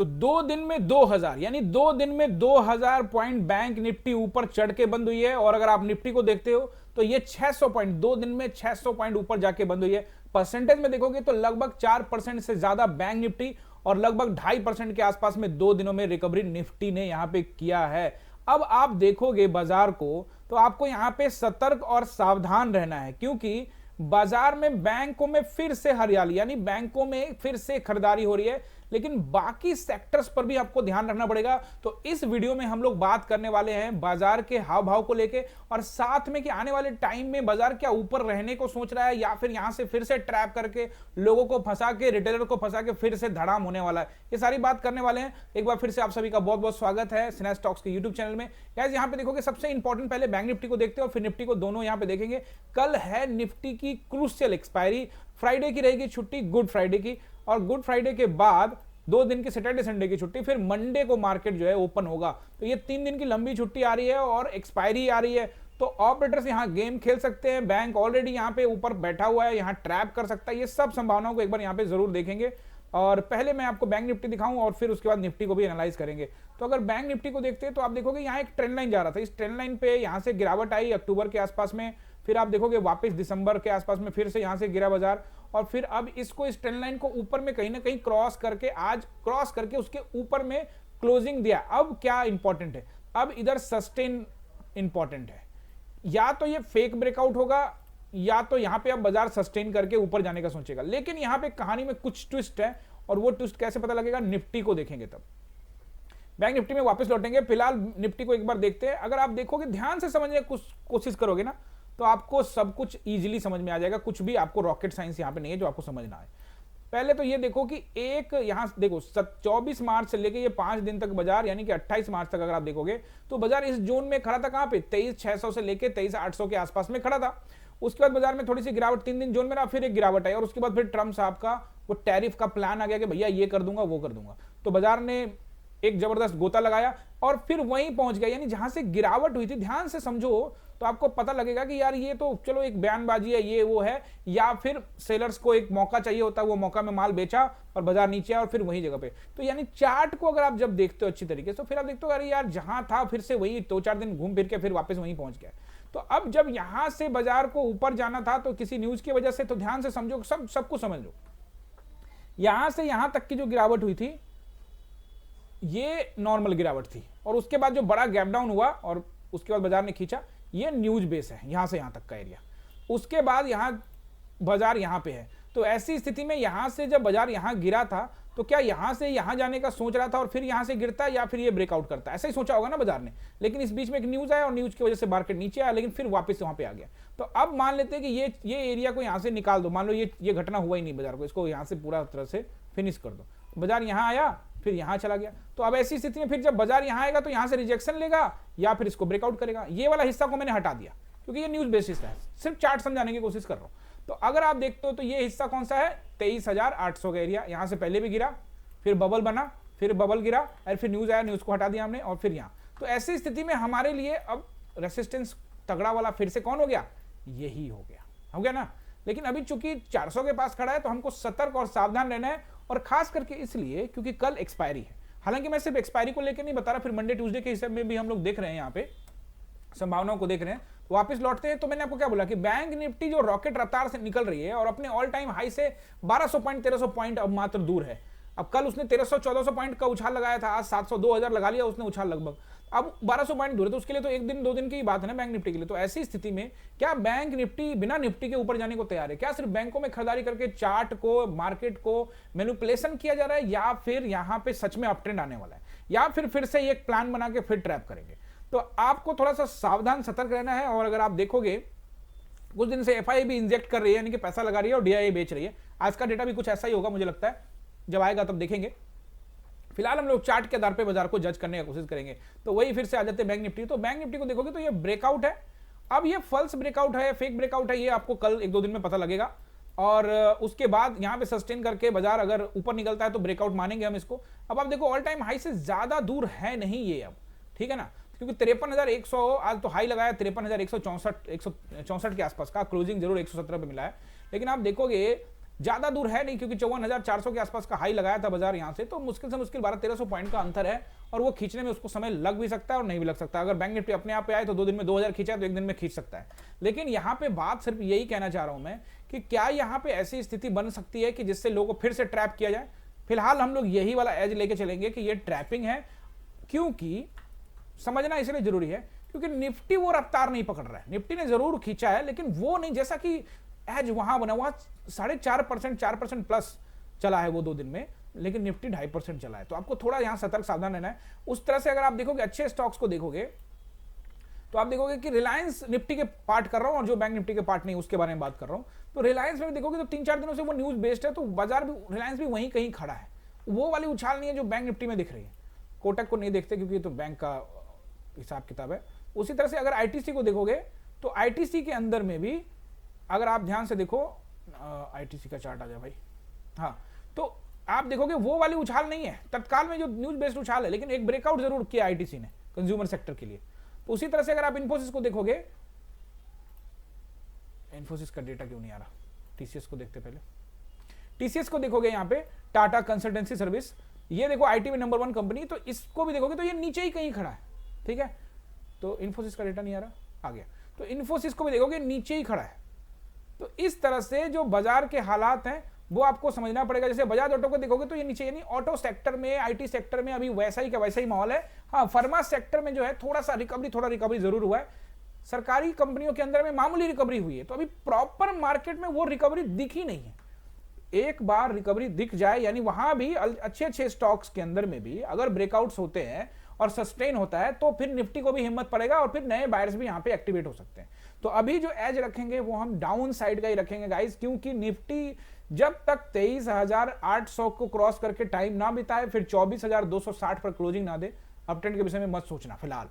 तो 2 दिन में 2000, यानी 2 दिन में 2000 पॉइंट बैंक निफ्टी ऊपर चढ़ के बंद हुई है। और अगर आप निफ्टी को देखते हो तो ये 600 पॉइंट 2 दिन में 600 पॉइंट ऊपर जाके बंद हुई है। परसेंटेज में देखोगे तो लगभग 4% से ज्यादा बैंक निफ्टी और लगभग 2.5% के आसपास में 2 दिनों में रिकवरी निफ्टी ने यहां पे किया है। अब आप देखोगे बाजार को तो आपको यहां पे सतर्क और सावधान रहना है, क्योंकि बाजार में बैंकों में फिर से हरियाली, यानी बैंकों में फिर से खरीदारी हो रही है, लेकिन बाकी सेक्टर्स पर भी आपको ध्यान रखना पड़ेगा। तो इस वीडियो में हम लोग बात करने वाले हैं बाजार के हाव भाव को लेके, और साथ में कि आने वाले टाइम में बाजार क्या ऊपर रहने को सोच रहा है या फिर यहां से फिर से ट्रैप करके लोगों को फंसा के, रिटेलर को फंसा के फिर से धड़ाम होने वाला है। ये सारी बात करने वाले हैं। एक बार फिर से आप सभी का बहुत बहुत स्वागत है सिन्हा स्टॉक्स के यूट्यूब चैनल में। गाइस यहाँ पे देखोगे सबसे इंपॉर्टेंट पहले बैंक निफ्टी को देखते हैं और फिर निफ्टी को, दोनों यहाँ पे देखेंगे। कल है निफ्टी की क्रूशियल एक्सपायरी, फ्राइडे की रहेगी छुट्टी, गुड फ्राइडे की, और गुड फ्राइडे के बाद 2 दिन की सैटरडे संडे की छुट्टी, फिर मंडे को मार्केट जो है ओपन होगा। तो ये 3 दिन की लंबी छुट्टी आ रही है और एक्सपायरी आ रही है। तो ऑपरेटर्स यहां गेम खेल सकते हैं, बैंक ऑलरेडी यहां पे ऊपर बैठा हुआ है, यहां ट्रैप कर सकता है। ये सब संभावनाओं को एक बार यहां पे जरूर देखेंगे। और पहले मैं आपको बैंक निफ्टी दिखाऊं और फिर उसके बाद निफ्टी को भी एनालाइज करेंगे। तो अगर बैंक निफ्टी को देखते हैं तो आप देखोगे यहाँ एक ट्रेंड लाइन जा रहा था, इस ट्रेंड लाइन पे यहाँ से गिरावट आई अक्टूबर के आसपास में, फिर आप देखोगे वापस दिसंबर के आसपास में फिर से यहाँ से गिरा बाजार, और फिर अब इसको इस ट्रेंड लाइन को ऊपर में कहीं ना कहीं क्रॉस करके, आज क्रॉस करके उसके ऊपर में क्लोजिंग दिया। अब क्या इंपॉर्टेंट है, अब इधर सस्टेन इंपॉर्टेंट है। या तो ये फेक ब्रेकआउट होगा या तो यहां पे अब बाजार सस्टेन करके ऊपर जाने का सोचेगा। लेकिन यहां पे कहानी में कुछ ट्विस्ट है, और वो ट्विस्ट कैसे पता लगेगा, निफ्टी को देखेंगे तब। बैंक निफ्टी में वापस लौटेंगे, फिलहाल निफ्टी को एक बार देखते हैं। अगर आप देखोगे, ध्यान से समझने की कोशिश करोगे ना, तो आपको सब कुछ इजीली समझ में आ जाएगा। कुछ भी आपको रॉकेट साइंस यहां पे नहीं है जो आपको समझना है। पहले तो ये देखो कि एक यहां देखो 24 मार्च से लेके ये 5 दिन तक बाजार, यानी कि 28 मार्च तक अगर आप देखोगे तो बाजार इस जोन में खड़ा था। कहां पे, 23,600 से लेके 23,800 के आसपास में खड़ा था। उसके बाद बाजार में थोड़ी सी गिरावट, 3 दिन जोन में रहा, फिर एक गिरावट आई, और उसके बाद फिर ट्रम्प साहब का वो टैरिफ का प्लान आ गया कि भैया ये कर दूंगा वो कर दूंगा। तो बाजार ने एक जबरदस्त गोता लगाया और फिर वहीं पहुंच गया, यानी जहां से गिरावट हुई थी। ध्यान से समझो तो आपको पता लगेगा कि यार ये तो चलो एक बयानबाजी है, ये वो है, या फिर सेलर्स को एक मौका चाहिए होता है, वो मौका में माल बेचा और बाजार नीचे आया और फिर वही जगह पे। तो यानी चार्ट को अगर आप जब देखते हो अच्छी तरीके से, तो फिर आप देखते हो अरे यार जहां था फिर से वही 2-4 दिन घूम फिर के फिर वापस वहीं पहुंच गया। तो अब जब यहां से बाजार को ऊपर जाना था तो किसी न्यूज की वजह से, तो ध्यान से समझो, सब कुछ समझ लो। यहां से यहां तक की जो गिरावट हुई थी ये नॉर्मल गिरावट थी, और उसके बाद जो बड़ा गैप डाउन हुआ और उसके बाद बाजार ने खींचा, ये न्यूज बेस है यहां से यहां तक का एरिया। उसके बाद यहां बाजार यहां पे है। तो ऐसी स्थिति में यहां से जब बाजार यहां गिरा था तो क्या यहां से यहां जाने का सोच रहा था और फिर यहां से गिरता है, या फिर ये ब्रेकआउट करता है, ऐसा ही सोचा होगा ना बाजार ने। लेकिन इस बीच में एक न्यूज आया और न्यूज की वजह से मार्केट नीचे आया, लेकिन फिर वापस वहां पे आ गया। तो अब मान लेते हैं कि ये एरिया को यहां से निकाल दो, मान लो ये घटना हुआ ही नहीं बाजार को, इसको यहां से पूरा तरह से फिनिश कर दो। बाजार यहां आया फिर यहां चला गया। तो अब ऐसी स्थिति में फिर जब बाजार यहां आएगा तो यहां से रिजेक्शन लेगा या फिर इसको ब्रेकआउट करेगा। ये वाला हिस्सा को मैंने हटा दिया क्योंकि ये न्यूज बेसिस है, सिर्फ चार्ट समझाने की कोशिश कर रहा हूं। तो अगर आप देखते हो तो ये हिस्सा कौन सा है, 23,800 का एरिया। यहां से पहले भी गिरा, फिर बबल बना, फिर बबल गिरा, और फिर न्यूज आया, न्यूज को हटा दिया हमने, और फिर यहां। तो ऐसी स्थिति में हमारे लिए अब रेसिस्टेंस तगड़ा वाला फिर से कौन हो गया, यही हो गया ना। लेकिन अभी चूंकि 400 के पास खड़ा है तो हमको सतर्क और सावधान रहना है, और खास करके इसलिए क्योंकि कल एक्सपायरी है। हालांकि मैं सिर्फ एक्सपायरी को लेकर नहीं बता रहा, फिर मंडे ट्यूसडे के हिसाब में भी हम लोग देख रहे हैं, यहाँ पे संभावनाओं को देख रहे हैं। वापस लौटते हैं तो मैंने आपको क्या बोला कि बैंक निफ्टी जो रॉकेट रफ्तार से निकल रही है और अपने ऑल टाइम हाई से 1200 पॉइंट 1300 पॉइंट अब मात्र दूर है। अब कल उसने 1300-1400 पॉइंट का उछाल लगाया था, आज 700-2000 लगा लिया उसने उछाल लगभग, अब 1200 पॉइंट दूर है। तो उसके लिए तो 1-2 दिन की बात है ना बैंक निफ्टी के लिए। तो ऐसी स्थिति में क्या बैंक निफ्टी बिना निफ्टी के ऊपर जाने को तैयार है? क्या सिर्फ बैंकों में खरीदारी करके चार्ट को, मार्केट को मैनिपुलेशन किया जा रहा है, या फिर यहां पे सच में अपट्रेंड आने वाला है, या फिर से एक प्लान बना के फिर ट्रैप करेंगे? तो आपको थोड़ा सा सावधान सतर्क रहना है। और अगर आप देखोगे कुछ दिन से एफआई भी इंजेक्ट कर रही है, यानी कि पैसा लगा रही है और डीआई बेच रही है। आज का डेटा भी कुछ ऐसा ही होगा मुझे लगता है, जब आएगा तब देखेंगे। फिलहाल हम लोग चार्ट के आधार पे बाजार को जज करने की कोशिश करेंगे। तो वही फिर से आ जाते हैं बैंक निफ्टी। तो बैंक निफ्टी को देखोगे तो ये ब्रेकआउट है। अब ये फॉल्स ब्रेकआउट है, फेक ब्रेकआउट है, ये आपको कल 1-2 दिन में पता लगेगा। और उसके बाद यहां पे सस्टेन करके बाजार अगर ऊपर निकलता है तो ब्रेकआउट मानेंगे हम इसको। अब आप देखो ऑल टाइम हाई से ज्यादा दूर है नहीं ये अब, ठीक है ना, क्योंकि 53,100 आज तो हाई लगाया, 53,164 के आसपास का, क्लोजिंग जरूर 117 पे मिला है। लेकिन आप देखोगे ज्यादा दूर है नहीं, क्योंकि 54,400 के आसपास का हाई लगाया था बाजार यहां से, तो मुश्किल से मुश्किल 1200-1300 पॉइंट का अंतर है, और वो खींचने में उसको समय लग भी सकता है और नहीं भी लग सकता। अगर बैंक निफ्टी अपने आप पे आए तो 2 दिन में 2000 खींचा तो 1 दिन में खींच सकता है। लेकिन यहां पे बात सिर्फ यही कहना चाह रहा हूं मैं कि क्या यहां पे ऐसी स्थिति बन सकती है कि जिससे लोगों को फिर से ट्रैप किया जाए। फिलहाल हम लोग यही वाला एज लेके चलेंगे कि ये ट्रैपिंग है, क्योंकि समझना इसलिए जरूरी है क्योंकि निफ्टी वो रफ्तार नहीं पकड़ रहा है। निफ्टी ने जरूर खींचा है लेकिन वो नहीं, जैसा कि एज वहां बना हुआ 4.5%, 4% प्लस चला है वो 2 दिन में, लेकिन निफ्टी 2.5% चला है। तो आपको थोड़ा यहां सतर्क सावधान रहना है। उस तरह से अगर आप देखोगे अच्छे स्टॉक्स को देखोगे तो आप देखोगे कि रिलायंस निफ्टी के पार्ट कर रहा हूं, और जो बैंक निफ्टी के पार्ट नहीं उसके बारे में बात कर रहा हूं। तो रिलायंस में भी देखोगे तो 3-4 दिनों से वो न्यूज बेस्ड है, तो बाजार भी रिलायंस भी वहीं कहीं खड़ा है। वो वाली उछाल नहीं है जो बैंक निफ्टी में दिख रही है। कोटक को नहीं देखते क्योंकि तो बैंक का हिसाब किताब है। उसी तरह से अगर आईटीसी को देखोगे तो आईटीसी के अंदर में भी अगर आप ध्यान से देखो, आईटीसी का चार्ट आ जाए भाई, हाँ, तो आप देखोगे वो वाली उछाल नहीं है तत्काल में जो न्यूज बेस्ड उछाल है, लेकिन एक ब्रेकआउट जरूर किया आईटीसी ने कंज्यूमर सेक्टर के लिए। तो उसी तरह से अगर आप इन्फोसिस को देखोगे, इन्फोसिस का डेटा क्यों नहीं आ रहा, टीसीएस को देखते पहले। टीसीएस को देखोगे यहां पे टाटा कंसल्टेंसी सर्विस, ये देखो आईटी में नंबर 1 कंपनी, तो इसको भी देखोगे तो ये नीचे ही कहीं खड़ा है, ठीक है। तो इन्फोसिस का डेटा नहीं आ रहा, आ गया। तो इन्फोसिस को भी देखोगे नीचे ही खड़ा है। तो इस तरह से जो बाजार के हालात हैं वो आपको समझना पड़ेगा। जैसे बजाज ऑटो को देखोगे तो ये नीचे, यानी ऑटो सेक्टर में, आईटी सेक्टर में अभी वैसा ही का वैसा ही माहौल है। हाँ, फार्मा सेक्टर में जो है थोड़ा रिकवरी जरूर हुआ है। सरकारी कंपनियों के अंदर में मामूली रिकवरी हुई है। तो अभी प्रॉपर मार्केट में वो रिकवरी दिख ही नहीं है। एक बार रिकवरी दिख जाए, यानी वहां भी अच्छे स्टॉक्स के अंदर में भी अगर ब्रेकआउट्स होते हैं और सस्टेन होता है तो फिर निफ्टी को भी हिम्मत पड़ेगा और फिर नए बायर्स भी यहां पे एक्टिवेट हो सकते हैं। तो अभी जो एज रखेंगे वो हम डाउन साइड का ही रखेंगे गाइस, क्योंकि निफ्टी जब तक 23,800 को क्रॉस करके टाइम ना बिताए, फिर 24,260 पर क्लोजिंग ना दे, अप ट्रेंड के विषय में मत सोचना। फिलहाल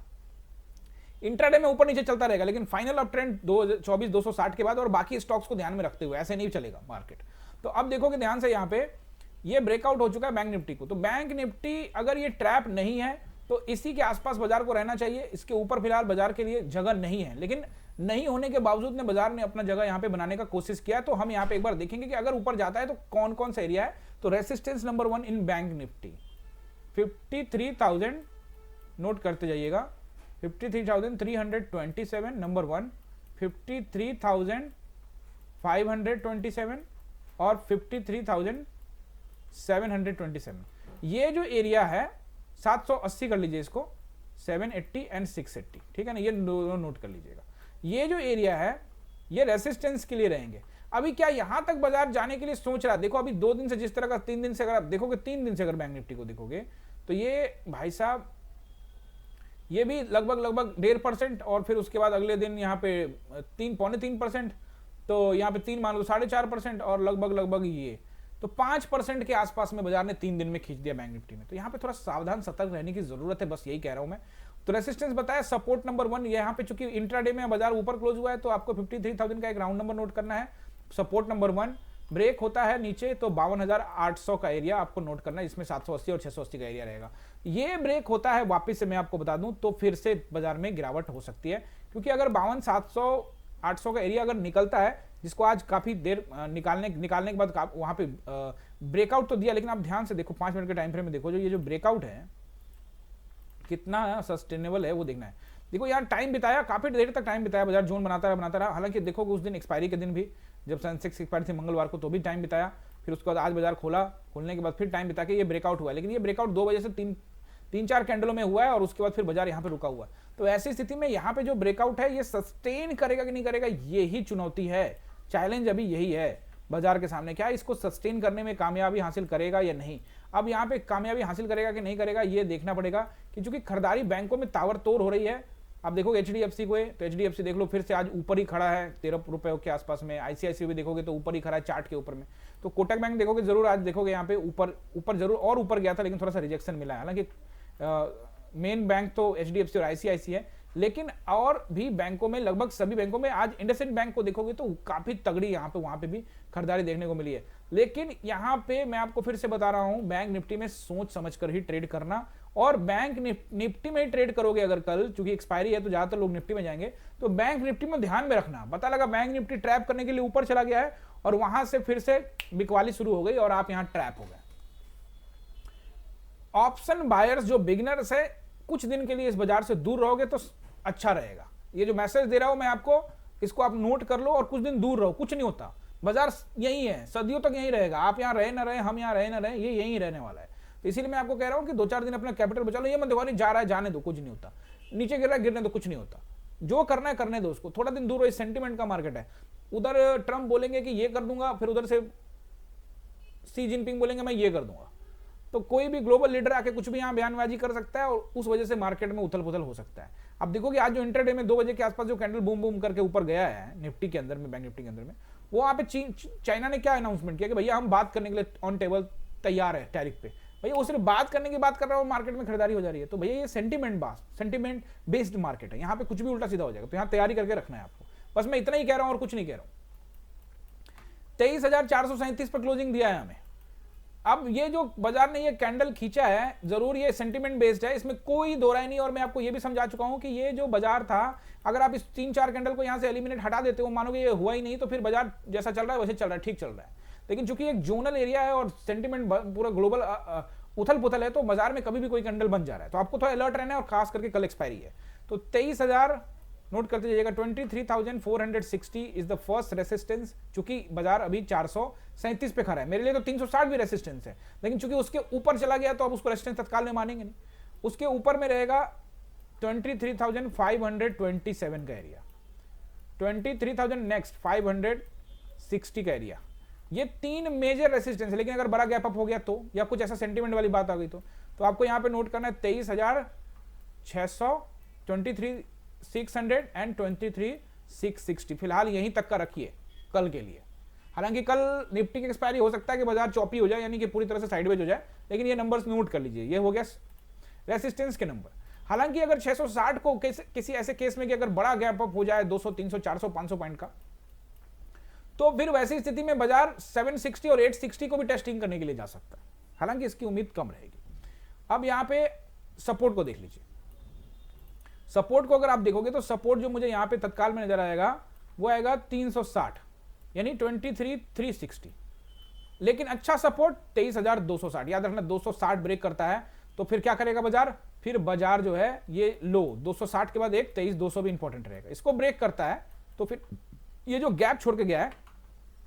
इंट्राडे में ऊपर नीचे चलता रहेगा, लेकिन फाइनल अप ट्रेंड 24,260 के बाद और बाकी स्टॉक्स को ध्यान में रखते हुए ऐसे नहीं चलेगा मार्केट। तो अब देखोगे ध्यान से, यहां पे ये ब्रेकआउट हो चुका है बैंक निफ्टी को। तो बैंक निफ्टी अगर ये ट्रैप नहीं है तो इसी के आसपास बाजार को रहना चाहिए। इसके ऊपर फिलहाल बाजार के लिए जगह नहीं है, लेकिन नहीं होने के बावजूद ने बाजार ने अपना जगह यहां पे बनाने का कोशिश किया। तो हम यहां पे एक बार देखेंगे कि अगर ऊपर जाता है तो कौन कौन सा एरिया है। तो रेसिस्टेंस नंबर 1 इन बैंक निफ्टी 53,000, नोट करते जाइएगा, 53,327 नंबर 1, 53,527 और 53,727। ये जो एरिया है 780 कर लीजिए इसको, 780 एंड 680, ठीक है ना, ये दोनों नोट कर लीजिएगा। ये जो एरिया है ये रेसिस्टेंस के लिए रहेंगे। अभी क्या यहां तक बाजार जाने के लिए सोच रहा है? देखो अभी 2 दिन से जिस तरह का, 3 दिन से अगर आप देखोगे, 3 दिन से अगर बैंक निफ्टी को देखोगे तो ये भाई साहब ये भी लगभग 1.5%, और फिर उसके बाद अगले दिन यहाँ पे 3.3%, तो यहाँ पे 3 मान लो 4.5%, और लगभग ये तो 5% के आसपास में बाजार ने 3 दिन में खींच दिया बैंक निफ्टी में। तो यहाँ पे थोड़ा सावधान सतर्क रहने की जरूरत है, बस यही कह रहा हूं मैं। तो रेसिस्टेंस बताया, सपोर्ट नंबर 1 यहाँ पे, चूंकि इंट्राडे में बाजार ऊपर क्लोज हुआ है तो आपको 53,000 का एक राउंड नंबर नोट करना है। सपोर्ट नंबर 1 ब्रेक होता है नीचे तो 52,800 का एरिया आपको नोट करना है, इसमें 780 और 680 का एरिया रहेगा। ये ब्रेक होता है वापिस से मैं आपको बता दूं तो फिर से बाजार में गिरावट हो सकती है, क्योंकि अगर 52,700-800 का एरिया अगर निकलता है, जिसको आज काफी देर निकालने के बाद वहां पे ब्रेकआउट तो दिया, लेकिन आप ध्यान से देखो 5 मिनट के टाइम फ्रेम में देखो, जो ये जो ब्रेकआउट है कितना सस्टेनेबल है वो देखना है। देखो यार टाइम बिताया, काफी देर तक टाइम बिताया, बाजार जोन बनाता रहा। हालांकि देखोगे उस दिन एक्सपायरी के दिन भी, जब सेंसेक्स एक्सपायरी थी मंगलवार को, तो भी टाइम बिताया। फिर उसके बाद आज बाजार खोलने के बाद फिर टाइम बिता के ये ब्रेकआउट हुआ, लेकिन ये ब्रेकआउट 2 बजे से 3-4 कैंडलों में हुआ है, और उसके बाद फिर बाजार यहाँ पे रुका हुआ है। तो ऐसी स्थिति में यहाँ पे जो ब्रेकआउट है ये सस्टेन करेगा कि नहीं करेगा, यही चुनौती है, चैलेंज अभी यही है बाजार के सामने। क्या इसको सस्टेन करने में कामयाबी हासिल करेगा या नहीं? अब यहाँ पे कामयाबी हासिल करेगा कि नहीं करेगा ये देखना पड़ेगा, कि चूंकि खरीदारी बैंकों में ताबड़तोड़ हो रही है। आप देखोगे एचडीएफसी को, तो एचडीएफसी देख लो फिर से आज ऊपर ही खड़ा है 13 रुपए के आसपास में। आईसीआईसी भी देखोगे तो ऊपर ही खड़ा है चार्ट के ऊपर में। तो कोटक बैंक देखोगे जरूर, आज देखोगे यहाँ पे ऊपर जरूर और ऊपर गया था, लेकिन थोड़ा सा रिजेक्शन मिला है। हालांकि मेन बैंक तो एचडीएफसी और आईसीआईसी है, लेकिन और भी बैंकों में, लगभग सभी बैंकों में आज इंडसइंड बैंक को देखोगे तो काफी तगड़ी यहाँ पे वहां पे भी खरीदारी देखने को मिली है। लेकिन यहाँ पे मैं आपको फिर से बता रहा हूं, बैंक निफ्टी में सोच समझकर ही ट्रेड करना, और बैंक निफ्टी में ही ट्रेड करोगे अगर कल, चूंकि एक्सपायरी है तो ज्यादातर लोग निफ्टी में जाएंगे, तो बैंक निफ्टी में ध्यान में रखना। पता लगा बैंक निफ्टी ट्रैप करने के लिए ऊपर चला गया है और वहां से फिर से बिकवाली शुरू हो गई और आप यहां ट्रैप हो गए। ऑप्शन बायर्स जो बिगिनर्स है, कुछ दिन के लिए इस बाजार से दूर रहोगे तो अच्छा रहेगा। ये जो मैसेज दे रहा हूं मैं आपको, इसको आप नोट कर लो और कुछ दिन दूर रहो, कुछ नहीं होता, बाजार यही है, सदियों तक यही रहेगा। आप यहां रहे ना रहे, हम यहां रहे ना रहे, ये यही रहने वाला है। तो इसीलिए मैं आपको कह रहा हूं कि 2-4 दिन अपना कैपिटल बचा लो। ये मत देखो नहीं जा रहा है जाने दो, कुछ नहीं होता, नीचे गिर रहा है गिरने दो, कुछ नहीं होता, जो करना है करने दो उसको, थोड़ा दिन दूर रहो। सेंटिमेंट का मार्केट है, उधर ट्रंप बोलेंगे कि ये कर दूंगा, फिर उधर से सी जिनपिंग बोलेंगे मैं ये कर दूंगा। तो कोई भी ग्लोबल लीडर आके कुछ भी यहाँ बयानबाजी कर सकता है और उस वजह से मार्केट में उथल पुथल हो सकता है। अब देखो कि आज जो इंटरडे में 2 बजे के आसपास जो कैंडल बूम बूम करके ऊपर गया है निफ्टी के अंदर में, बैंक निफ्टी के अंदर में, वो वहाँ पे चाइना ने क्या अनाउंसमेंट किया कि भैया हम बात करने के लिए ऑन टेबल तैयार है टैरिफ पे। भैया वो सिर्फ बात करने की बात कर रहा है और मार्केट में खरीदारी हो जा रही है। तो भैया ये सेंटिमेंट बेस्ड मार्केट है, यहाँ पे कुछ भी उल्टा सीधा हो जाएगा। तो यहाँ तैयारी करके रखना है आपको, बस मैं इतना ही कह रहा हूँ और कुछ नहीं कह रहा हूँ। 23,437 पर क्लोजिंग दिया है हमें। अब ये जो बाजार ने ये कैंडल खींचा है, जरूर ये सेंटिमेंट बेस्ड है, इसमें कोई दो राय नहीं। और मैं आपको ये भी समझा चुका हूं कि ये जो बाजार था, अगर आप इस 3-4 कैंडल को यहां से एलिमिनेट हटा देते हो, मानोगे ये हुआ ही नहीं, तो फिर बाजार जैसा चल रहा है वैसे चल रहा है, ठीक चल रहा है। लेकिन चूंकि एक जोनल एरिया है और सेंटिमेंट पूरा ग्लोबल उथल पुथल है, तो बाजार में कभी भी कोई कैंडल बन जा रहा है। तो आपको थोड़ा अलर्ट रहना है, और खास करके कल एक्सपायरी है। तो 23,000 नोट करते जाइएगा। 23,460 इज द फर्स्ट रेसिस्टेंस। चूंकि बाजार अभी 437 पे खड़ा है, मेरे लिए तो 360 भी रेसिस्टेंस है, लेकिन चूंकि उसके ऊपर चला गया तो अब उसको रेसिस्टेंस तत्काल में मानेंगे नहीं। उसके ऊपर में रहेगा 23,527 का एरिया, 23,000 नेक्स्ट 560 का एरिया। ये 3 मेजर रेसिस्टेंस है। लेकिन अगर बड़ा गैप अप हो गया तो, या कुछ ऐसा सेंटीमेंट वाली बात आ गई तो आपको यहां पे नोट करना है 23,600, 23,600 एंड 23,660 फिलहाल यहीं तक का रखिए कल के लिए। हालांकि कल निफ्टी की एक्सपायरी हो सकता है कि बाजार चौपी हो जाए, यानी कि पूरी तरह से साइडवेज हो जाए, लेकिन ये नंबर्स नोट कर लीजिए, ये हो गया रेसिस्टेंस के नंबर। हालांकि अगर 660 को किसी ऐसे केस में कि अगर बड़ा गैप अप हो जाए 200, 300, 400, 500 पॉइंट का, तो फिर वैसी स्थिति में बाजार 760 और 860 को भी टेस्टिंग करने के लिए जा सकता है। हालांकि इसकी उम्मीद कम रहेगी। अब यहां पे सपोर्ट को देख लीजिए। सपोर्ट को अगर आप देखोगे तो सपोर्ट जो मुझे यहां पे तत्काल में नजर आएगा वो आएगा 360, यानी 23,360। लेकिन अच्छा सपोर्ट 23,260। याद रखना 260 ब्रेक करता है तो फिर क्या करेगा बाजार, फिर बाजार जो है ये लो 260 के बाद एक 23,200 भी इंपॉर्टेंट रहेगा। इसको ब्रेक करता है तो फिर ये जो गैप छोड़ के गया है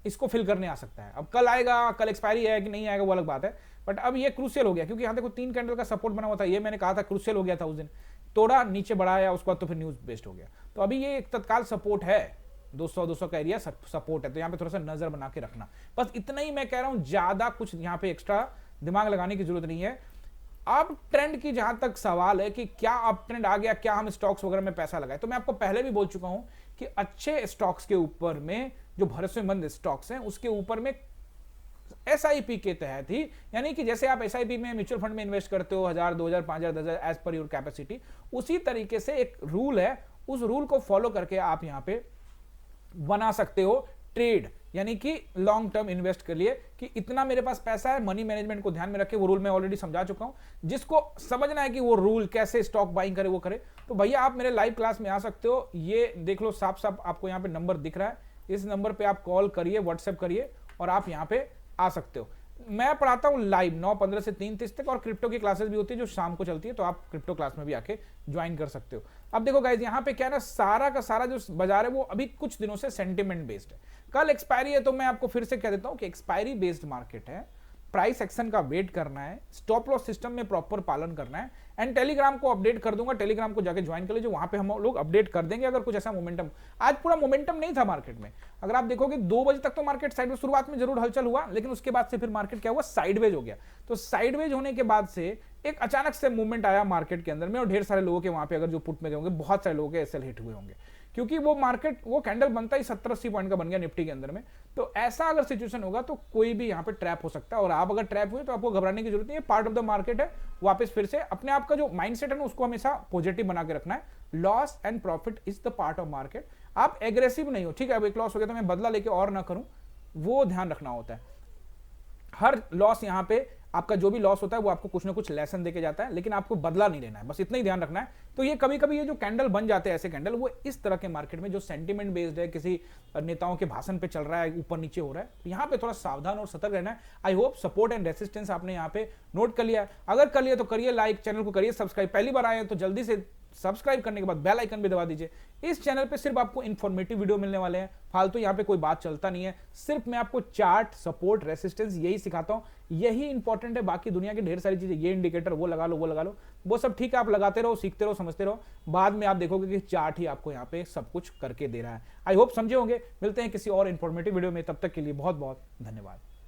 इसको फिल करने आ सकता है। अब कल आएगा, कल एक्सपायरी है कि नहीं आएगा वो अलग बात है, बट अब ये क्रूशियल हो गया, क्योंकि यहां देखो 3 कैंडल का सपोर्ट बना हुआ था। ये मैंने कहा था क्रूशियल हो गया था उस दिन, तोड़ा नीचे बढ़ाया, उसके बाद तो फिर न्यूज बेस्ड हो गया। तो अभी ये एक तत्काल सपोर्ट है, 200 का एरिया सपोर्ट है। तो यहाँ पे थोड़ा सा नजर बना के रखना, बस इतना ही मैं कह रहा हूं। ज्यादा कुछ यहाँ पे एक्स्ट्रा दिमाग लगाने की जरूरत नहीं है। अब ट्रेंड की जहां तक सवाल है कि क्या अब ट्रेंड आ गया, क्या हम स्टॉक्स वगैरह में पैसा लगाए, तो मैं आपको पहले भी बोल चुका हूं कि अच्छे स्टॉक्स के ऊपर में, जो भरोसेमंद स्टॉक्स हैं उसके ऊपर में एसआईपी के तहत ही, यानी कि जैसे आप एसआईपी में म्यूचुअल फंड में इन्वेस्ट करते हो 1000, 2000, 5000, 10,000 एज पर योर कैपेसिटी, उसी तरीके से एक रूल है, उस रूल को फॉलो करके आप यहां पे बना सकते हो ट्रेड, यानी कि लॉन्ग टर्म इन्वेस्ट कर लिए कि इतना मेरे पास पैसा है। मनी मैनेजमेंट को ध्यान में रखे, वो रूल मैं ऑलरेडी समझा चुका हूं। जिसको समझना है कि वो रूल कैसे स्टॉक बाइंग करे वो करे, तो भैया आप मेरे लाइव क्लास में आ सकते हो। ये देख लो साफ साफ आपको यहाँ पे नंबर दिख रहा है, इस नंबर पे आप कॉल करिए, व्हाट्सएप करिए और आप यहाँ पे आ सकते हो। मैं पढ़ाता हूँ लाइव 9:15 से 3:30 तक, और क्रिप्टो की क्लासेस भी होती है जो शाम को चलती है, तो आप क्रिप्टो क्लास में भी आके ज्वाइन कर सकते हो। अब देखो गाइज, यहाँ पे क्या है ना, सारा का सारा जो बाजार है वो अभी कुछ दिनों से सेंटिमेंट बेस्ड है। कल एक्सपायरी है, तो मैं आपको फिर से कह देता हूँ कि एक्सपायरी बेस्ड मार्केट है। प्राइस एक्शन का वेट करना है, स्टॉप लॉस सिस्टम में प्रॉपर पालन करना है। एंड टेलीग्राम को अपडेट कर दूंगा, टेलीग्राम को जाके ज्वाइन कर लीजिए, वहां पे हम लोग अपडेट कर देंगे अगर कुछ ऐसा मोमेंटम। आज पूरा मोमेंटम नहीं था मार्केट में, अगर आप देखोगे 2 बजे तक तो मार्केट साइडवेज, शुरुआत में जरूर हलचल हुआ, लेकिन उसके बाद से फिर मार्केट क्या हुआ, साइडवेज हो गया। तो साइडवेज होने के बाद से एक अचानक से मूवमेंट आया मार्केट के अंदर में, और ढेर सारे लोगों के वहां पे, अगर जो पुट में गए होंगे, बहुत सारे लोगों के एसएल हिट हुए होंगे, क्योंकि वो मार्केट, वो कैंडल बनता ही 70-80 पॉइंट का बन गया निफ्टी के अंदर में। तो ऐसा अगर सिचुएशन होगा तो कोई भी यहाँ पे ट्रैप हो सकता है, और आप अगर ट्रैप हुए तो आपको घबराने की जरूरत नहीं है। पार्ट ऑफ द मार्केट है, वापस फिर से अपने आप का जो माइंडसेट है ना उसको हमेशा पॉजिटिव बना के रखना है। Loss and profit is the part of market. आप एग्रेसिव नहीं हो, ठीक है, अब एक लॉस हो गया तो मैं बदला लेके और ना करूं, वो ध्यान रखना होता है। हर लॉस यहाँ पे आपका जो भी लॉस होता है वो आपको कुछ ना कुछ लेसन देके जाता है, लेकिन आपको बदला नहीं लेना है, बस इतना ही ध्यान रखना है। तो ये कभी कभी ये जो कैंडल बन जाते हैं ऐसे कैंडल, वो इस तरह के मार्केट में जो सेंटिमेंट बेस्ड है, किसी नेताओं के भाषण पे चल रहा है, ऊपर नीचे हो रहा है, यहाँ पे थोड़ा सावधान और सतर्क रहना है। I hope support and resistance आपने यहाँ पे नोट कर लिया। अगर कर लिया तो करिए लाइक, चैनल को करिए सब्सक्राइब, पहली बार आए हैं तो जल्दी से सब्सक्राइब करने के बाद बेल आइकन भी दबा दीजिए। इस चैनल पे सिर्फ आपको इंफॉर्मेटिव वीडियो मिलने वाले हैं, फालतू यहाँ पे कोई बात चलता नहीं है। सिर्फ मैं आपको चार्ट, सपोर्ट, रेसिस्टेंस यही सिखाता हूँ, यही इंपॉर्टेंट है। बाकी दुनिया की ढेर सारी चीजें, ये इंडिकेटर वो लगा लो, वो लगा लो, वो सब ठीक है, आप लगाते रहो, सीखते रहो, समझते रहो, बाद में आप देखोगे कि चार्ट ही आपको यहाँ पे सब कुछ करके दे रहा है। आई होप समझे होंगे। मिलते हैं किसी और इंफॉर्मेटिव वीडियो में, तब तक के लिए बहुत बहुत धन्यवाद।